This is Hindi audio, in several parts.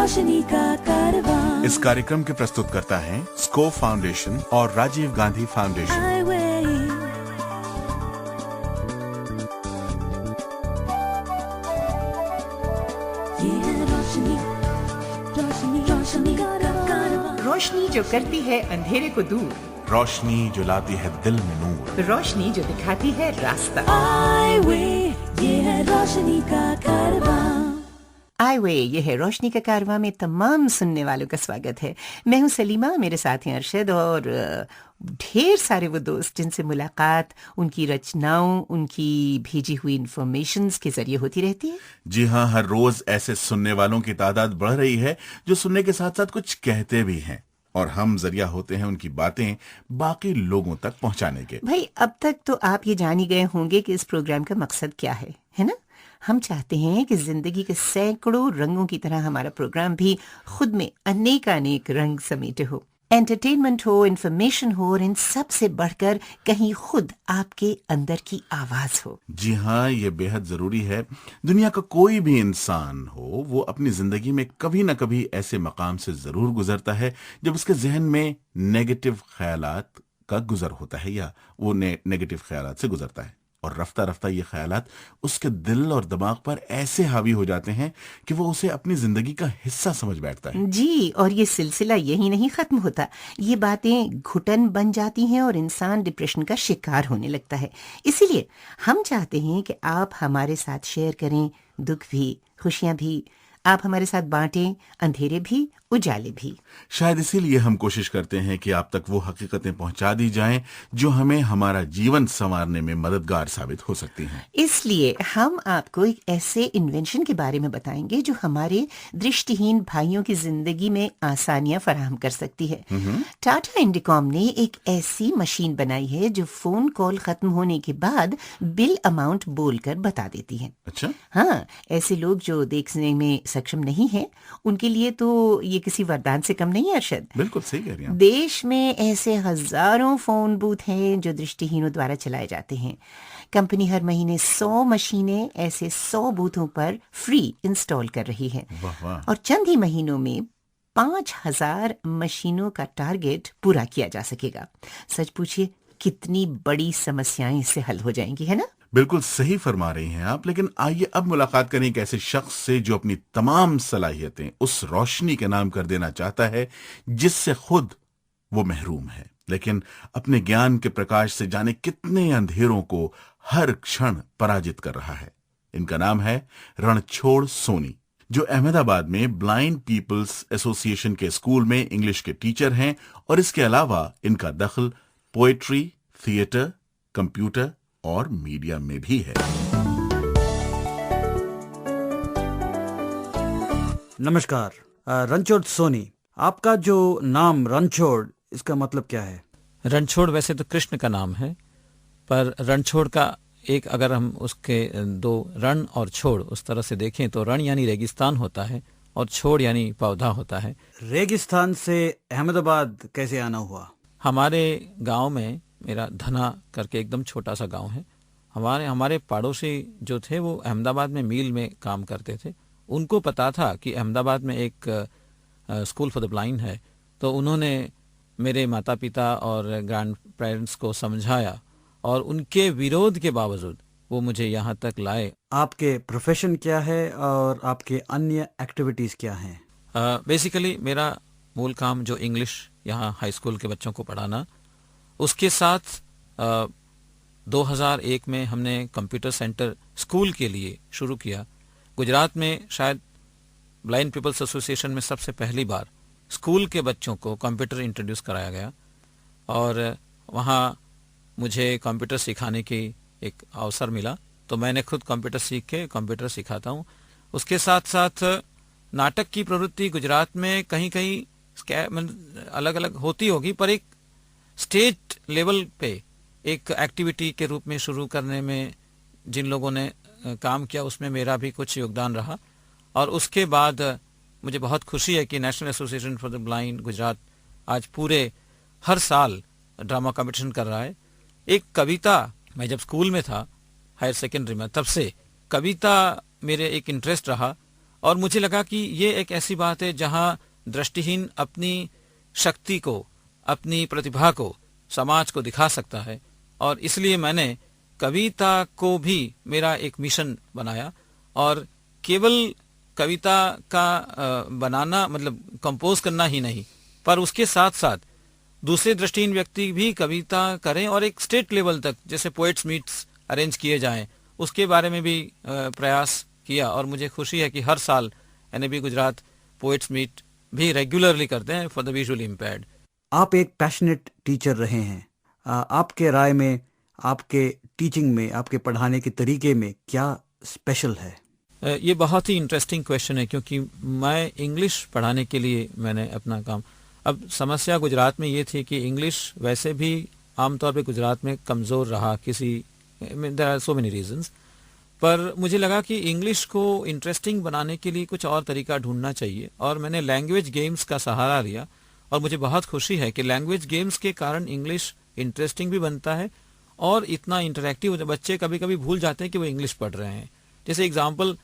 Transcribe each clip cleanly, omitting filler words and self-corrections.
रोशनी का कारवां। इस कार्यक्रम के प्रस्तुतकर्ता हैं स्कोप फाउंडेशन और राजीव गांधी फाउंडेशन। रोशनी जो करती है अंधेरे को दूर, रोशनी जो लाती है दिल में नूर, रोशनी जो दिखाती है रास्ता। ये है रोशनी का कारवां। आईवे, ये है रोशनी का कारवां में तमाम सुनने वालों का स्वागत है। मैं हूं सलीमा, मेरे साथ हैं अरशद और ढेर सारे वो दोस्त जिनसे मुलाकात उनकी रचनाओं, उनकी भेजी हुई इन्फॉर्मेशंस के जरिए होती रहती है। जी हाँ, हर रोज ऐसे सुनने वालों की तादाद बढ़ रही है जो सुनने के साथ साथ कुछ कहते भी हैं, और हम जरिया होते हैं उनकी बातें बाकी लोगों तक पहुंचाने के। भाई, अब तक तो आप ये जान ही गए होंगे कि इस प्रोग्राम का मकसद क्या है ना? हम चाहते हैं कि जिंदगी के सैकड़ों रंगों की तरह हमारा प्रोग्राम भी खुद में अनेक रंग समेटे हो। एंटरटेनमेंट हो, इन्फॉर्मेशन हो, और इन सब से बढ़कर कहीं खुद आपके अंदर की आवाज हो। जी हाँ, ये बेहद जरूरी है। दुनिया का कोई भी इंसान हो, वो अपनी जिंदगी में कभी ना कभी ऐसे मकाम से जरूर गुजरता है जब उसके जहन में नेगेटिव ख्यालात का गुजर होता है, या वो नेगेटिव ख्यालात से गुजरता है, और रफ्ता रफ्ता ये ख्यालात उसके दिल और दिमाग पर ऐसे हावी हो जाते हैं कि वो उसे अपनी जिंदगी का हिस्सा समझ बैठता है। जी, और ये सिलसिला यही नहीं खत्म होता। ये बातें घुटन बन जाती हैं और इंसान डिप्रेशन का शिकार होने लगता है। इसीलिए हम चाहते हैं कि आप हमारे साथ शेयर करें, दुख भी, खुशियां भी। आप हमारे साथ बांटें, अंधेरे भी, उजाले भी। शायद इसीलिए हम कोशिश करते हैं कि आप तक वो हकीकतें पहुंचा दी जाएं जो हमें हमारा जीवन संवारने में मददगार साबित हो सकती हैं। इसलिए हम आपको एक ऐसे इन्वेंशन के बारे में बताएंगे जो हमारे दृष्टिहीन भाइयों की जिंदगी में आसानियां फराहम कर सकती है। टाटा इंडिकॉम ने एक ऐसी मशीन बनाई है जो फोन कॉल खत्म होने के बाद बिल अमाउंट बोलकर बता देती है। अच्छा? हाँ, ऐसे लोग जो देखने में सक्षम नहीं है, उनके लिए तो ये किसी वरदान से कम नहीं है अरशद। बिल्कुल सही कह रही हैं। देश में ऐसे हजारों फोन बूथ हैं जो दृष्टिहीनों द्वारा चलाए जाते हैं। कंपनी हर महीने 100 मशीनें ऐसे 100 बूथों पर फ्री इंस्टॉल कर रही है। वाह वाह। और चंद ही महीनों में 5000 मशीनों का टारगेट पूरा किया जा सकेगा। सच पूछिए, कितनी बड़ी समस्याएं इससे हल हो जाएंगी, है ना? बिल्कुल सही फरमा रही हैं आप। लेकिन आइए अब मुलाकात करें एक ऐसे शख्स से जो अपनी तमाम सलाहियतें उस रोशनी के नाम कर देना चाहता है जिससे खुद वो महरूम है, लेकिन अपने ज्ञान के प्रकाश से जाने कितने अंधेरों को हर क्षण पराजित कर रहा है। इनका नाम है रणछोड़ सोनी, जो अहमदाबाद में ब्लाइंड पीपल्स एसोसिएशन के स्कूल में इंग्लिश के टीचर हैं, और इसके अलावा इनका दखल पोएट्री, थिएटर, कंप्यूटर और मीडिया में भी है। नमस्कार, रणछोड़ सोनी, आपका जो नाम रणछोड़, इसका मतलब क्या है? रणछोड़ वैसे तो कृष्ण का नाम है, पर रणछोड़ का एक, अगर हम उसके दो रण और छोड़ उस तरह से देखें तो रण यानी रेगिस्तान होता है और छोड़ यानी पौधा होता है। रेगिस्तान से अहमदाबाद कैसे आना हुआ? हमारे गांव में, मेरा धना करके एकदम छोटा सा गांव है, हमारे पड़ोसी जो थे वो अहमदाबाद में मील में काम करते थे। उनको पता था कि अहमदाबाद में एक स्कूल फॉर द ब्लाइंड है, तो उन्होंने मेरे माता पिता और ग्रैंड पेरेंट्स को समझाया, और उनके विरोध के बावजूद वो मुझे यहाँ तक लाए। आपके प्रोफेशन क्या है और आपके अन्य एक्टिविटीज क्या हैं? बेसिकली मेरा मूल काम जो इंग्लिश यहाँ हाई स्कूल के बच्चों को पढ़ाना, उसके साथ 2001 में हमने कंप्यूटर सेंटर स्कूल के लिए शुरू किया। गुजरात में शायद ब्लाइंड पीपल्स एसोसिएशन में सबसे पहली बार स्कूल के बच्चों को कंप्यूटर इंट्रोड्यूस कराया गया, और वहाँ मुझे कंप्यूटर सिखाने की एक अवसर मिला, तो मैंने खुद कंप्यूटर सीख के कंप्यूटर सिखाता हूँ। उसके साथ साथ नाटक की प्रवृत्ति गुजरात में कहीं कहीं अलग अलग होती होगी, पर एक स्टेट लेवल पे एक एक्टिविटी के रूप में शुरू करने में जिन लोगों ने काम किया, उसमें मेरा भी कुछ योगदान रहा। और उसके बाद मुझे बहुत खुशी है कि national association for the blind Gujarat आज पूरे हर साल ड्रामा कॉम्पिटिशन कर रहा है। एक कविता, मैं जब स्कूल में था हायर सेकेंडरी में, तब से कविता मेरे एक इंटरेस्ट रहा, और मुझे लगा कि ये एक ऐसी बात है जहां दृष्टिहीन अपनी शक्ति को, अपनी प्रतिभा को समाज को दिखा सकता है। और इसलिए मैंने कविता को भी मेरा एक मिशन बनाया, और केवल कविता का बनाना मतलब कंपोज करना ही नहीं, पर उसके साथ साथ दूसरे दृष्टिहीन व्यक्ति भी कविता करें और एक स्टेट लेवल तक जैसे पोएट्स मीट्स अरेंज किए जाएं, उसके बारे में भी प्रयास किया। और मुझे खुशी है कि हर साल एनएबी गुजरात पोएट्स मीट भी रेगुलरली करते हैं फॉर द विजुअली इम्पेयर्ड। आप एक पैशनेट टीचर रहे हैं, आपके राय में आपके टीचिंग में, आपके पढ़ाने के तरीके में क्या स्पेशल है? ये बहुत ही इंटरेस्टिंग क्वेश्चन है, क्योंकि मैं इंग्लिश पढ़ाने के लिए मैंने अपना काम, अब समस्या गुजरात में ये थी कि इंग्लिश वैसे भी आमतौर पे गुजरात में कमज़ोर रहा, किसी there are so many reasons, पर मुझे लगा कि इंग्लिश को इंटरेस्टिंग बनाने के लिए कुछ और तरीका ढूंढना चाहिए, और मैंने लैंग्वेज गेम्स का सहारा लिया। और मुझे बहुत खुशी है कि लैंग्वेज गेम्स के कारण इंग्लिश इंटरेस्टिंग भी बनता है और इतना इंटरेक्टिव होता है, बच्चे कभी कभी भूल जाते हैं कि वो इंग्लिश पढ़ रहे हैं। जैसे एग्जाम्पल,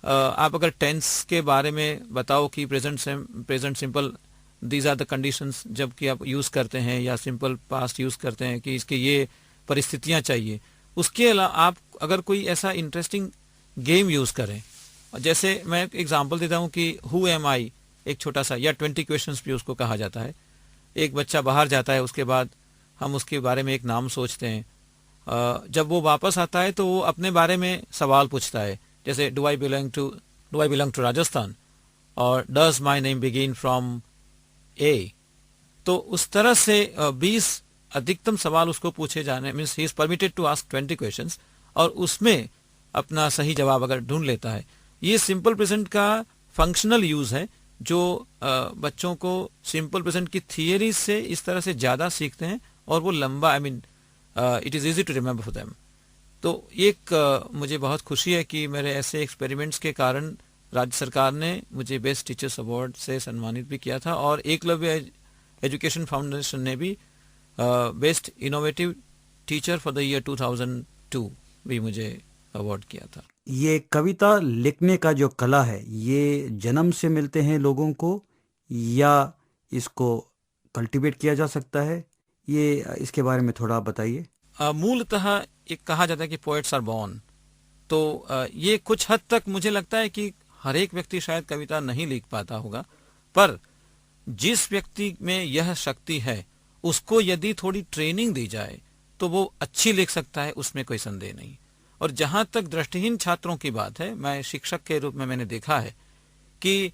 आप अगर टेंस के बारे में बताओ कि present simple these are the conditions जबकि आप यूज़ करते हैं, या सिंपल पास्ट यूज़ करते हैं कि इसके ये परिस्थितियां चाहिए, उसके अलावा आप अगर कोई ऐसा इंटरेस्टिंग गेम यूज़ करें, जैसे मैं एक एग्जांपल देता हूं कि हु एम आई, एक छोटा सा, या 20 क्वेश्चंस भी उसको कहा जाता है। एक बच्चा बाहर जाता है, उसके बाद हम उसके बारे में एक नाम सोचते हैं, जब वो वापस आता है तो वो अपने बारे में सवाल पूछता है, जैसे do I belong to Rajasthan, और does my name begin from A. तो उस तरह से 20 अधिकतम सवाल उसको पूछे जाने, means he is permitted to ask 20 questions, और उसमें अपना सही जवाब अगर ढूंढ लेता है। ये सिंपल प्रेजेंट का फंक्शनल यूज है, जो बच्चों को सिंपल प्रेजेंट की थियरी से इस तरह से ज्यादा सीखते हैं, और वो लंबा, it is easy to remember for them. तो एक मुझे बहुत खुशी है कि मेरे ऐसे एक्सपेरिमेंट्स के कारण राज्य सरकार ने मुझे बेस्ट टीचर्स अवार्ड से सम्मानित भी किया था, और एकलव्य एजुकेशन फाउंडेशन ने भी best innovative teacher for the year 2002 भी मुझे अवार्ड किया था। ये कविता लिखने का जो कला है, ये जन्म से मिलते हैं लोगों को, या इसको कल्टीवेट किया जा सकता है? ये इसके बारे में थोड़ा बताइए। मूलतः एक कहा जाता है कि पोएट्स आर बॉर्न, तो ये कुछ हद तक मुझे लगता है कि हर एक व्यक्ति शायद कविता नहीं लिख पाता होगा, पर जिस व्यक्ति में यह शक्ति है उसको यदि थोड़ी ट्रेनिंग दी जाए तो वो अच्छी लिख सकता है, उसमें कोई संदेह नहीं। और जहां तक दृष्टिहीन छात्रों की बात है, मैं शिक्षक के रूप में मैंने देखा है कि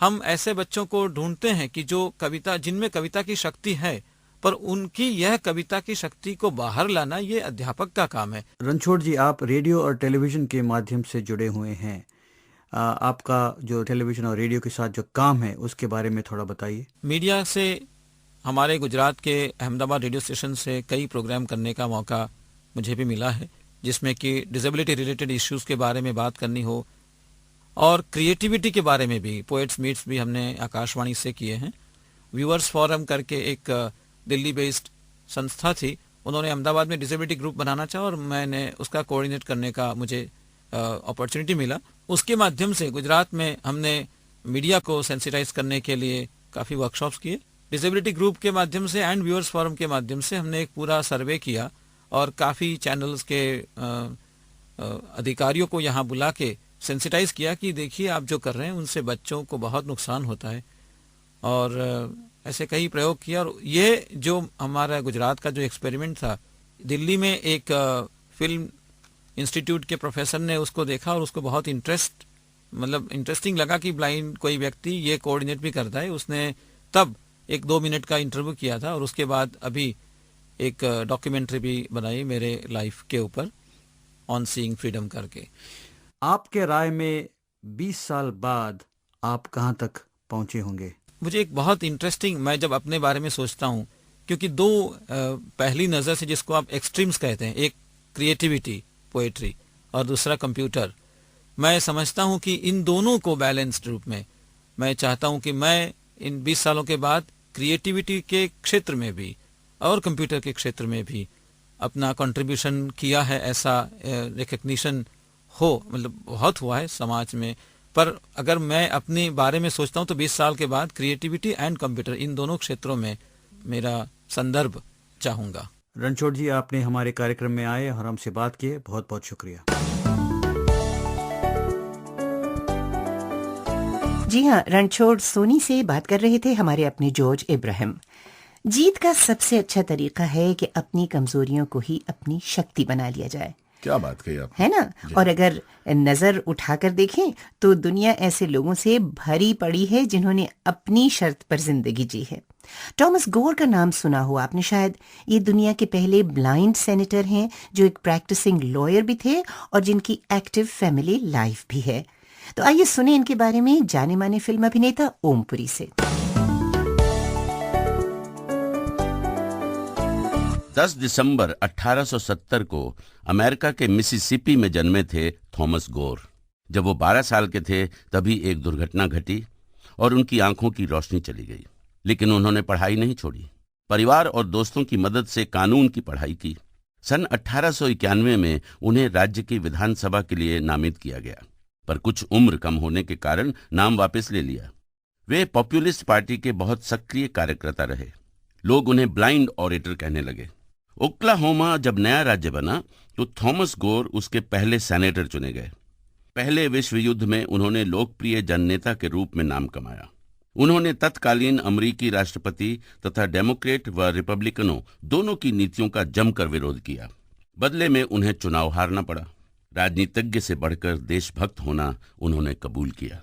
हम ऐसे बच्चों को ढूंढते हैं कि जो कविता, जिनमें कविता की शक्ति है, पर उनकी यह कविता की शक्ति को बाहर लाना ये अध्यापक का काम है। रणछोड़ जी, आप रेडियो और टेलीविजन के माध्यम से जुड़े हुए हैं, आपका जो टेलीविजन और रेडियो के साथ जो काम है उसके बारे में थोड़ा बताइए। मीडिया से हमारे गुजरात के अहमदाबाद रेडियो स्टेशन से कई प्रोग्राम करने का मौका मुझे भी मिला है, जिसमें कि डिसेबिलिटी रिलेटेड इश्यूज के बारे में बात करनी हो, और क्रिएटिविटी के बारे में भी पोएट्स मीट्स भी हमने आकाशवाणी से किए हैं। व्यूअर्स फोरम करके एक दिल्ली बेस्ड संस्था थी, उन्होंने अहमदाबाद में डिसेबिलिटी ग्रुप बनाना चाहा और मैंने उसका कोऑर्डिनेट करने का मुझे अपॉर्चुनिटी मिला। उसके माध्यम से गुजरात में हमने मीडिया को सेंसिटाइज करने के लिए काफ़ी वर्कशॉप्स किए। डिसेबिलिटी ग्रुप के माध्यम से एंड व्यूअर्स फोरम के माध्यम से हमने एक पूरा सर्वे किया और काफ़ी चैनल्स के अधिकारियों को यहाँ बुला के सेंसिटाइज किया कि देखिए आप जो कर रहे हैं उनसे बच्चों को बहुत नुकसान होता है, और ऐसे कई प्रयोग किया। और ये जो हमारा गुजरात का जो एक्सपेरिमेंट था, दिल्ली में एक फिल्म इंस्टीट्यूट के प्रोफेसर ने उसको देखा और उसको बहुत इंटरेस्टिंग लगा कि ब्लाइंड कोई व्यक्ति ये कोऑर्डिनेट भी करता है। उसने तब एक 2 मिनट का इंटरव्यू किया था और उसके बाद अभी एक डॉक्यूमेंट्री भी बनाई मेरे लाइफ के ऊपर, ऑन सीइंग फ्रीडम करके। आपके राय में 20 साल बाद आप कहाँ तक पहुंचे होंगे? मुझे एक बहुत इंटरेस्टिंग, मैं जब अपने बारे में सोचता हूँ, क्योंकि दो पहली नज़र से जिसको आप एक्सट्रीम्स कहते हैं, एक क्रिएटिविटी पोएट्री और दूसरा कंप्यूटर, मैं समझता हूँ कि इन दोनों को बैलेंस्ड रूप में मैं चाहता हूँ कि मैं इन 20 सालों के बाद क्रिएटिविटी के क्षेत्र में भी और कंप्यूटर के क्षेत्र में भी अपना कंट्रीब्यूशन किया है, ऐसा रिकग्निशन हो। मतलब बहुत हुआ है समाज में, पर अगर मैं अपने बारे में सोचता हूं तो 20 साल के बाद क्रिएटिविटी एंड कंप्यूटर इन दोनों क्षेत्रों में मेरा संदर्भ चाहूंगा। रणछोड़ जी, आपने हमारे कार्यक्रम में आए और हमसे बात किए, बहुत बहुत शुक्रिया। जी हाँ, रणछोड़ सोनी से बात कर रहे थे हमारे अपने जॉर्ज इब्राहिम। जीत का सबसे अच्छा तरीका है कि अपनी कमजोरियों को ही अपनी शक्ति बना लिया जाए। क्या बात कही आपने, है ना? और अगर नजर उठाकर देखें तो दुनिया ऐसे लोगों से भरी पड़ी है जिन्होंने अपनी शर्त पर जिंदगी जी है। टॉमस गोर का नाम सुना हो आपने शायद। ये दुनिया के पहले ब्लाइंड सेनेटर हैं जो एक प्रैक्टिसिंग लॉयर भी थे और जिनकी एक्टिव फैमिली लाइफ भी है। तो आइए सुने इनके बारे में जाने माने फिल्म अभिनेता ओमपुरी से। 10 दिसंबर 1870 को अमेरिका के मिसिसिपी में जन्मे थे थॉमस गोर। जब वो 12 साल के थे तभी एक दुर्घटना घटी और उनकी आंखों की रोशनी चली गई। लेकिन उन्होंने पढ़ाई नहीं छोड़ी। परिवार और दोस्तों की मदद से कानून की पढ़ाई की। सन 1891 में उन्हें राज्य की विधानसभा के लिए नामित किया गया, पर कुछ उम्र कम होने के कारण नाम वापस ले लिया। वे पॉपुलिस्ट पार्टी के बहुत सक्रिय कार्यकर्ता रहे। लोग उन्हें ब्लाइंड ऑरेटर कहने लगे। ओक्लाहोमा जब नया राज्य बना तो थॉमस गोर उसके पहले सेनेटर चुने गए। पहले विश्व युद्ध में उन्होंने लोकप्रिय जननेता के रूप में नाम कमाया। उन्होंने तत्कालीन अमेरिकी राष्ट्रपति तथा डेमोक्रेट व रिपब्लिकनों दोनों की नीतियों का जमकर विरोध किया। बदले में उन्हें चुनाव हारना पड़ा। राजनीतिज्ञ से बढ़कर देशभक्त होना उन्होंने कबूल किया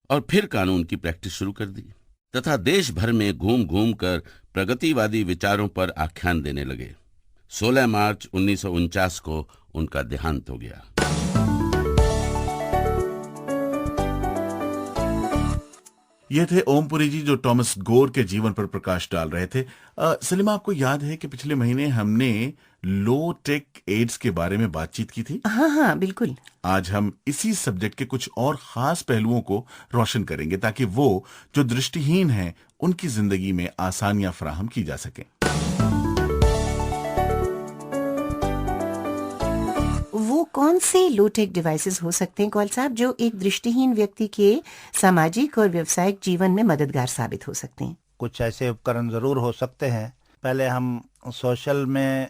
और फिर कानून की प्रैक्टिस शुरू कर दी तथा देश भर में घूम घूम कर प्रगतिवादी विचारों पर आख्यान देने लगे। 16 मार्च 1949 को उनका देहांत हो गया। ये थे ओमपुरी जी जो टॉमस गोर के जीवन पर प्रकाश डाल रहे थे। सलीमा, आपको याद है कि पिछले महीने हमने लो टेक एड्स के बारे में बातचीत की थी? हाँ हाँ बिल्कुल। आज हम इसी सब्जेक्ट के कुछ और खास पहलुओं को रोशन करेंगे ताकि वो जो दृष्टिहीन हैं उनकी जिंदगी में आसानियां फराहम की जा सकें। वो कौन से लो-टेक डिवाइसेस हो सकते हैं कौल साहब जो एक दृष्टिहीन व्यक्ति के सामाजिक और व्यावसायिक जीवन में मददगार साबित हो सकते हैं? कुछ ऐसे उपकरण ज़रूर हो सकते हैं। पहले हम सोशल में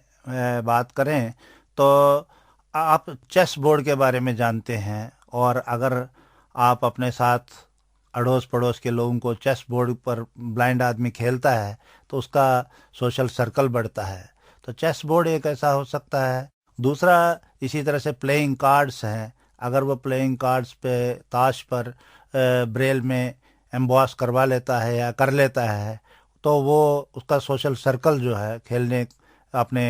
बात करें तो आप चेस बोर्ड के बारे में जानते हैं, और अगर आप अपने साथ अड़ोस पड़ोस के लोगों को चेस बोर्ड पर ब्लाइंड आदमी खेलता है तो उसका सोशल सर्कल बढ़ता है। तो चेस बोर्ड एक ऐसा हो सकता है। दूसरा इसी तरह से प्लेइंग कार्ड्स हैं। अगर वो प्लेइंग कार्ड्स पे ताश पर ब्रेल में एम्बॉस करवा लेता है या कर लेता है तो वो उसका सोशल सर्कल जो है खेलने, अपने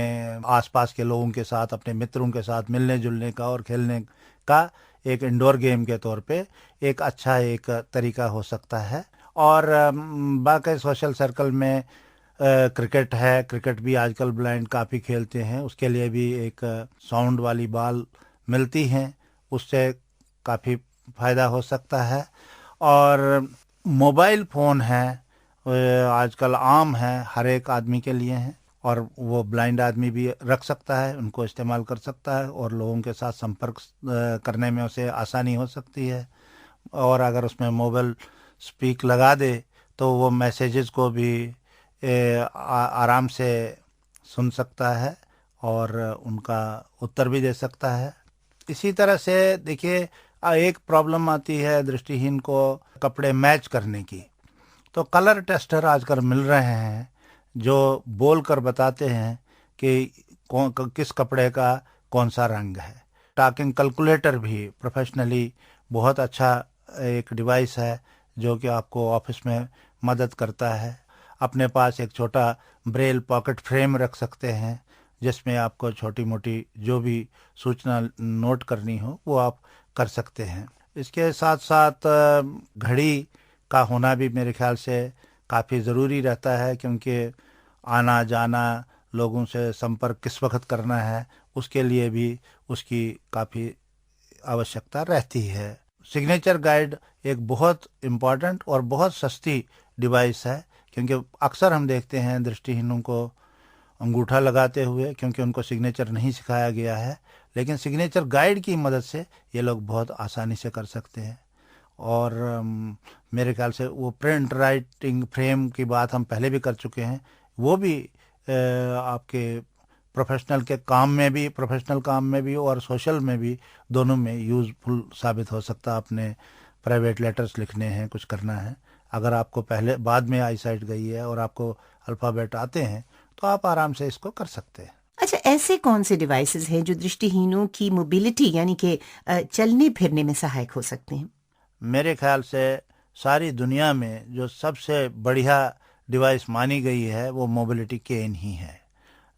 आसपास के लोगों के साथ, अपने मित्रों के साथ मिलने जुलने का और खेलने का एक इंडोर गेम के तौर पे एक अच्छा एक तरीका हो सकता है। और बाकी सोशल सर्कल में क्रिकेट है। क्रिकेट भी आजकल ब्लाइंड काफ़ी खेलते हैं। उसके लिए भी एक साउंड वाली बॉल मिलती हैं, उससे काफ़ी फ़ायदा हो सकता है। और मोबाइल फ़ोन है, आजकल आम है, हर एक आदमी के लिए है, और वो ब्लाइंड आदमी भी रख सकता है, उनको इस्तेमाल कर सकता है और लोगों के साथ संपर्क करने में उसे आसानी हो सकती है। और अगर उसमें मोबाइल स्पीक लगा दे तो वो मैसेजेस को भी आराम से सुन सकता है और उनका उत्तर भी दे सकता है। इसी तरह से देखिए, एक प्रॉब्लम आती है दृष्टिहीन को कपड़े मैच करने की। तो कलर टेस्टर आजकल मिल रहे हैं जो बोल कर बताते हैं कि किस कपड़े का कौन सा रंग है। टॉकिंग कैलकुलेटर भी प्रोफेशनली बहुत अच्छा एक डिवाइस है जो कि आपको ऑफिस में मदद करता है। अपने पास एक छोटा ब्रेल पॉकेट फ्रेम रख सकते हैं जिसमें आपको छोटी मोटी जो भी सूचना नोट करनी हो वो आप कर सकते हैं। इसके साथ साथ घड़ी का होना भी मेरे ख्याल से काफ़ी ज़रूरी रहता है, क्योंकि आना जाना, लोगों से संपर्क किस वक्त करना है, उसके लिए भी उसकी काफ़ी आवश्यकता रहती है। सिग्नेचर गाइड एक बहुत इम्पॉर्टेंट और बहुत सस्ती डिवाइस है, क्योंकि अक्सर हम देखते हैं दृष्टिहीनों को अंगूठा लगाते हुए, क्योंकि उनको सिग्नेचर नहीं सिखाया गया है। लेकिन सिग्नेचर गाइड की मदद से ये लोग बहुत आसानी से कर सकते हैं। और मेरे ख्याल से वो प्रिंट राइटिंग फ्रेम की बात हम पहले भी कर चुके हैं, वो भी आपके प्रोफेशनल काम में भी और सोशल में भी, दोनों में यूज़फुल साबित हो सकता है। अपने प्राइवेट लेटर्स लिखने हैं, कुछ करना है, अगर आपको पहले बाद में आई साइट गई है और आपको अल्फ़ाबेट आते हैं तो आप आराम से इसको कर सकते हैं। अच्छा, ऐसे कौन से डिवाइसेस हैं जो दृष्टिहीनों की मोबिलिटी यानी कि चलने फिरने में सहायक हो सकते हैं? मेरे ख्याल से सारी दुनिया में जो सबसे बढ़िया डिवाइस मानी गई है वो मोबिलिटी केन ही है,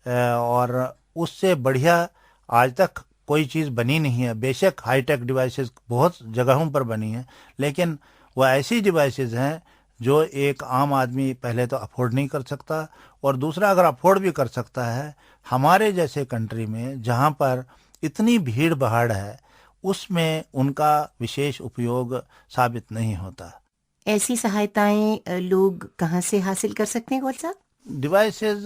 और उससे बढ़िया आज तक कोई चीज़ बनी नहीं है। बेशक हाईटेक डिवाइसेस बहुत जगहों पर बनी हैं, लेकिन वो ऐसी डिवाइसेस हैं जो एक आम आदमी पहले तो अफोर्ड नहीं कर सकता, और दूसरा अगर अफोर्ड भी कर सकता है, हमारे जैसे कंट्री में जहाँ पर इतनी भीड़ भाड़ है उसमें उनका विशेष उपयोग साबित नहीं होता। ऐसी सहायताएं लोग कहाँ से हासिल कर सकते हैं गौर साहब? डिवाइसेस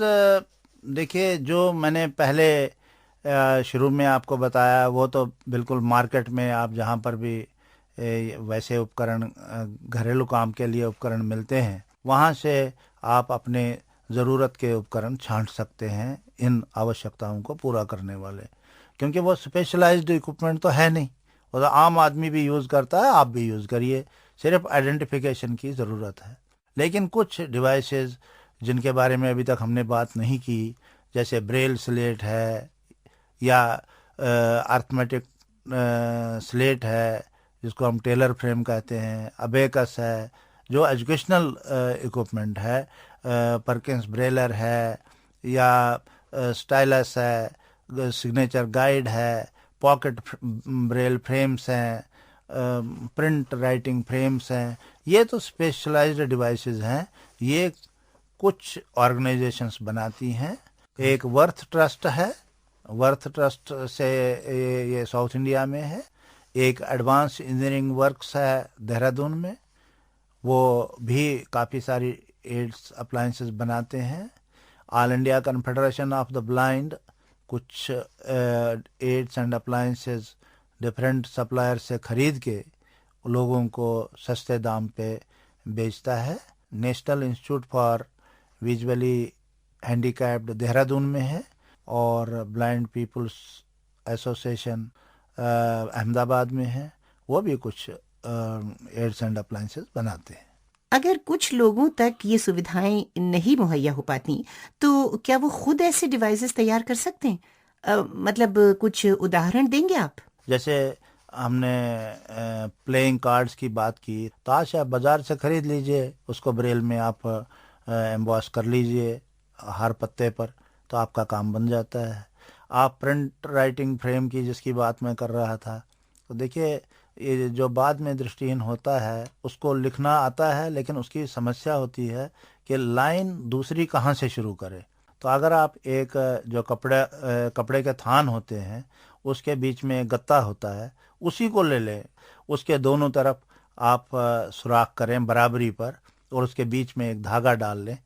देखिए, जो मैंने पहले शुरू में आपको बताया वो तो बिल्कुल मार्केट में आप जहाँ पर भी वैसे उपकरण, घरेलू काम के लिए उपकरण मिलते हैं, वहाँ से आप अपने ज़रूरत के उपकरण छांट सकते हैं इन आवश्यकताओं को पूरा करने वाले, क्योंकि वो स्पेशलाइज्ड इक्विपमेंट तो है नहीं, वो तो आम आदमी भी यूज़ करता है, आप भी यूज़ करिए, सिर्फ आइडेंटिफिकेशन की ज़रूरत है। लेकिन कुछ डिवाइसेस जिनके बारे में अभी तक हमने बात नहीं की, जैसे ब्रेल स्लेट है या अर्थमेटिक स्लेट है जिसको हम टेलर फ्रेम कहते हैं, अबेकस है जो एजुकेशनल इक्विपमेंट है, परकिंस ब्रेलर है या स्टाइलस है, सिग्नेचर गाइड है, पॉकेट ब्रेल फ्रेम्स हैं, प्रिंट राइटिंग फ्रेम्स हैं। ये तो स्पेशलाइज्ड डिवाइसेस हैं, ये कुछ ऑर्गेनाइजेशंस बनाती हैं। एक वर्थ ट्रस्ट है, वर्थ ट्रस्ट से ये साउथ इंडिया में है। एक एडवांस इंजीनियरिंग वर्क्स है देहरादून में, वो भी काफ़ी सारी एड्स अप्लायंसेस बनाते हैं। All India confederation of the blind कुछ aids and appliances different supplier से खरीद के लोगों को सस्ते दाम पे बेचता है। National institute for visually handicapped Dehradun में है, और ब्लाइंड पीपल्स एसोसिएशन अहमदाबाद में है, वो भी कुछ एड्स एंड अप्लायंसेस बनाते हैं। अगर कुछ लोगों तक ये सुविधाएं नहीं मुहैया हो पाती तो क्या वो खुद ऐसे डिवाइसेस तैयार कर सकते हैं? मतलब कुछ उदाहरण देंगे आप? जैसे हमने प्लेइंग कार्ड्स की बात की, ताश आप बाज़ार से ख़रीद लीजिए, उसको ब्रेल में आप एम्बॉस कर लीजिए हर पत्ते पर, तो आपका काम बन जाता है। आप प्रिंट राइटिंग फ्रेम की जिसकी बात मैं कर रहा था, तो देखिए ये जो बाद में दृष्टिहीन होता है उसको लिखना आता है, लेकिन उसकी समस्या होती है कि लाइन दूसरी कहाँ से शुरू करे। तो अगर आप एक जो कपड़े के थान होते हैं उसके बीच में गत्ता होता है, उसी को ले लें, उसके दोनों तरफ आप सुराख करें बराबरी पर, और उसके बीच में एक धागा डाल लें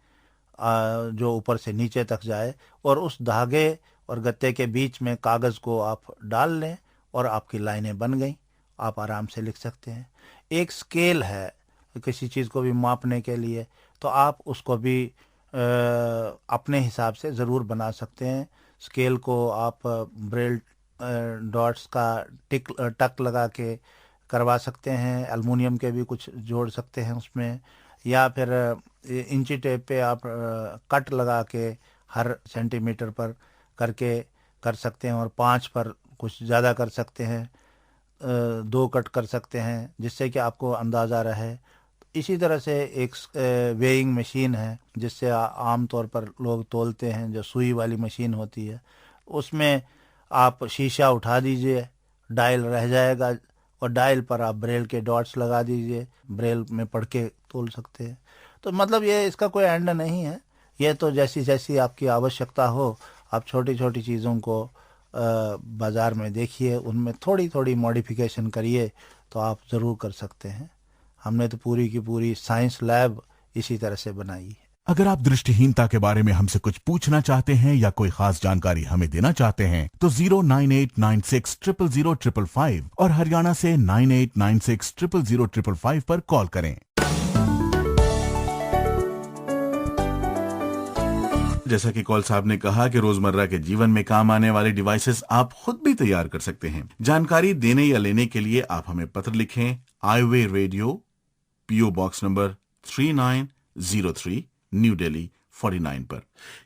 जो ऊपर से नीचे तक जाए, और उस धागे और गत्ते के बीच में कागज़ को आप डाल लें और आपकी लाइनें बन गई, आप आराम से लिख सकते हैं। एक स्केल है किसी चीज़ को भी मापने के लिए, तो आप उसको भी अपने हिसाब से ज़रूर बना सकते हैं। स्केल को आप ब्रेल डॉट्स का टक लगा के करवा सकते हैं, एल्युमिनियम के भी कुछ जोड़ सकते हैं उसमें, या फिर इंची टेप पे आप कट लगा के हर सेंटीमीटर पर करके कर सकते हैं, और 5 पर कुछ ज़्यादा कर सकते हैं, 2 कट कर सकते हैं, जिससे कि आपको अंदाज़ा रहे। इसी तरह से एक वेइंग मशीन है जिससे आम तौर पर लोग तोलते हैं, जो सुई वाली मशीन होती है, उसमें आप शीशा उठा दीजिए, डायल रह जाएगा, और डायल पर आप ब्रेल के डॉट्स लगा दीजिए, ब्रेल में पढ़ के तोल सकते हैं। तो मतलब ये इसका कोई एंड नहीं है, ये तो जैसी जैसी आपकी आवश्यकता हो, आप छोटी छोटी चीज़ों को बाज़ार में देखिए, उनमें थोड़ी थोड़ी मॉडिफिकेशन करिए, तो आप ज़रूर कर सकते हैं। हमने तो पूरी की पूरी साइंस लैब इसी तरह से बनाई है। अगर आप दृष्टिहीनता के बारे में हमसे कुछ पूछना चाहते हैं या कोई खास जानकारी हमें देना चाहते हैं तो 09896000555 और हरियाणा से 9896000555 पर कॉल करें। जैसा कि कॉल साहब ने कहा कि रोजमर्रा के जीवन में काम आने वाले डिवाइसेस आप खुद भी तैयार कर सकते हैं। जानकारी देने या लेने के लिए आप हमें पत्र लिखें I way radio, PO box number 3903, new Delhi 49 पर,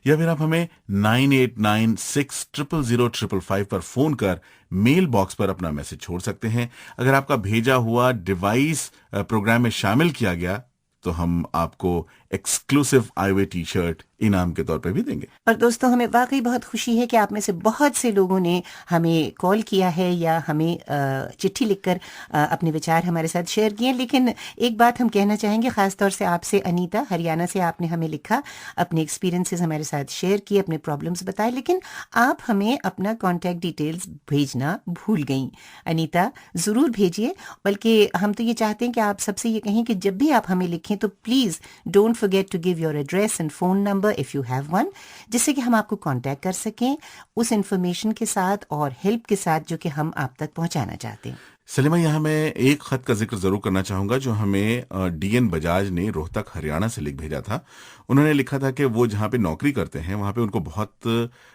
या फिर आप हमें 9896000555 पर फोन कर मेल बॉक्स पर अपना मैसेज छोड़ सकते हैं। अगर आपका भेजा हुआ डिवाइस प्रोग्राम में शामिल किया गया तो हम आपको एक्सक्लूसिव आई-वे टी शर्ट इनाम के तौर पे भी देंगे। और दोस्तों, हमें वाकई बहुत खुशी है कि आप में से बहुत से लोगों ने हमें कॉल किया है या हमें चिट्ठी लिखकर अपने विचार हमारे साथ शेयर किए। लेकिन एक बात हम कहना चाहेंगे, खास तौर से आपसे अनीता, हरियाणा से आपने हमें लिखा, अपने एक्सपीरियंसेस हमारे साथ शेयर किए, अपने प्रॉब्लम्स बताए, लेकिन आप हमें अपना कॉन्टैक्ट डिटेल्स भेजना भूल गई। अनीता, ज़रूर भेजिए। बल्कि हम तो ये चाहते हैं कि आप सबसे ये कहें कि जब भी आप हमें लिखें तो please don't forget to give your address and phone number if you have one, जिससे कि हम आपको कांटेक्ट कर सकें उस इंफॉर्मेशन के साथ और हेल्प के साथ जो कि हम आप तक पहुंचाना चाहते हैं। सलीमा, यहाँ मैं एक खत का जिक्र जरूर करना चाहूंगा जो हमें डीएन बजाज ने रोहतक हरियाणा से लिख भेजा था। उन्होंने लिखा था कि वो जहाँ पे नौकरी करते हैं वहाँ पे उनको बहुत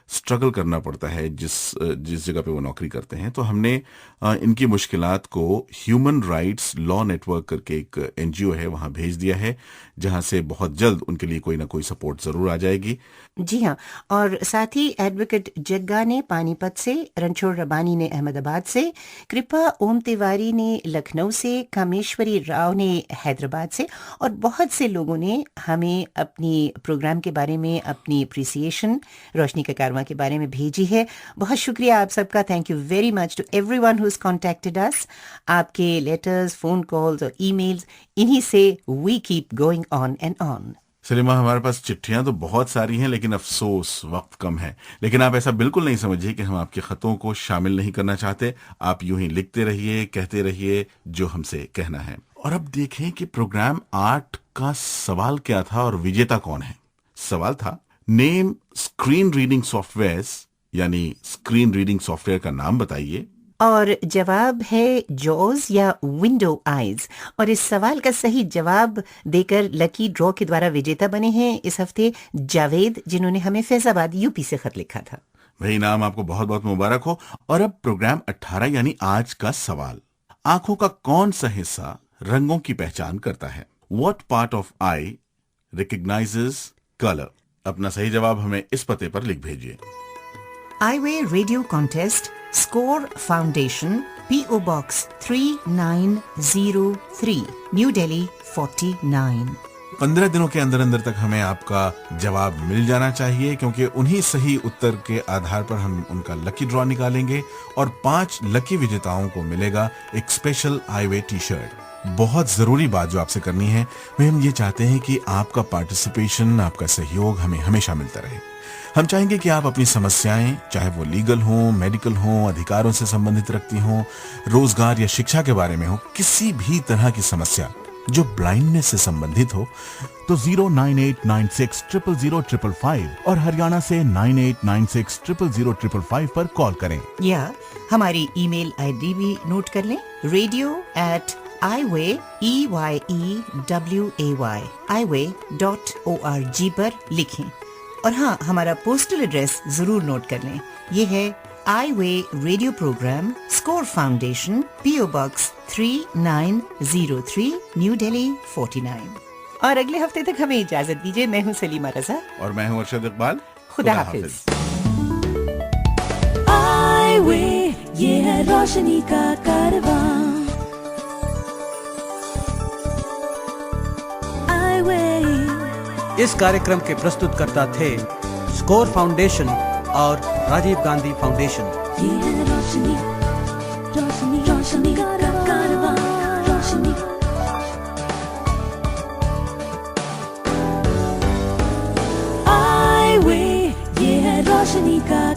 स्ट्रगल करना पड़ता है जिस जगह पे वो नौकरी करते हैं। तो हमने इनकी मुश्किलात को ह्यूमन राइट्स लॉ नेटवर्क करके एक एनजीओ है वहाँ भेज दिया है, जहाँ से बहुत जल्द उनके लिए कोई ना कोई सपोर्ट जरूर आ जाएगी। जी हाँ, और साथ ही एडवोकेट जग्गा ने पानीपत से, रणछोड़ रबानी ने अहमदाबाद से, कृपा ओम तिवारी ने लखनऊ से, कामेश्वरी राव ने हैदराबाद से और बहुत से लोगों ने हमें अपनी प्रोग्राम के बारे में अपनी अप्रिसिएशन, रोशनी का कारवां के बारे में भेजी है। बहुत शुक्रिया आप सबका। Thank you very much to everyone who has contacted us. आपके लेटर्स, फोन कॉल्स और ईमेल्स, इन्हीं से we keep going on and on. Salima, हमारे पास चिट्ठियां तो बहुत सारी हैं लेकिन अफसोस वक्त कम है। लेकिन आप ऐसा बिल्कुल नहीं समझिए कि हम आपके खतों को शामिल नहीं करना चाहते। आप यूं ही लिखते रहिए, कहते रहिए जो हमसे कहना है। और अब देखें कि प्रोग्राम 8 का सवाल क्या था और विजेता कौन है। सवाल था, नेम स्क्रीन रीडिंग सॉफ्टवेयर, यानी स्क्रीन रीडिंग सॉफ्टवेयर का नाम बताइए। और जवाब है जॉज या विंडो आइज। और इस सवाल का सही जवाब देकर लकी ड्रॉ के द्वारा विजेता बने हैं इस हफ्ते जावेद, जिन्होंने हमें फैजाबाद यूपी से खत लिखा था। भाई, नाम आपको बहुत बहुत मुबारक हो। और अब प्रोग्राम 18 यानी आज का सवाल, आंखों का कौन सा हिस्सा रंगों की पहचान करता है? What part of eye recognizes color? अपना सही जवाब हमें इस पते पर लिख भेजिए। I way radio contest, Score Foundation, PO box 3903, new Delhi 49। 15 दिनों के अंदर अंदर तक हमें आपका जवाब मिल जाना चाहिए, क्योंकि उन्हीं सही उत्तर के आधार पर हम उनका लकी ड्रॉ निकालेंगे और 5 लकी विजेताओं को मिलेगा एक स्पेशल आई-वे टी शर्ट। बहुत जरूरी बात जो आपसे करनी है, वह हम ये चाहते हैं कि आपका पार्टिसिपेशन, आपका सहयोग हमें हमेशा मिलता रहे। हम चाहेंगे कि आप अपनी समस्याएं, चाहे वो लीगल हो, मेडिकल हो, अधिकारों से संबंधित रखती हो, रोजगार या शिक्षा के बारे में हो, किसी भी तरह की समस्या जो ब्लाइंडनेस से संबंधित हो, तो 09896000555 और हरियाणा से 9896000555 पर कॉल करें। या हमारी ईमेल आईडी भी नोट कर लें, radio@iway.org पर लिखें। और हाँ, हमारा पोस्टल एड्रेस जरूर नोट कर लें। ये है I way radio programme, Score Foundation, PO box 3903, new Delhi 49। और अगले हफ्ते तक हमें इजाजत दीजिए। मैं हूँ सलीमा रजा और मैं हूँ अरशद इकबाल। खुदा हाफिज। आई-वे, ये है रोशनी का कारवां। आई-वे, इस कार्यक्रम के प्रस्तुतकर्ता थे स्कोर फाउंडेशन और राजीव गांधी फाउंडेशन। ये है रोशनी, रोशनी, रोशनी का कारवां, रोशनी। आई-वे, ये है रोशनी का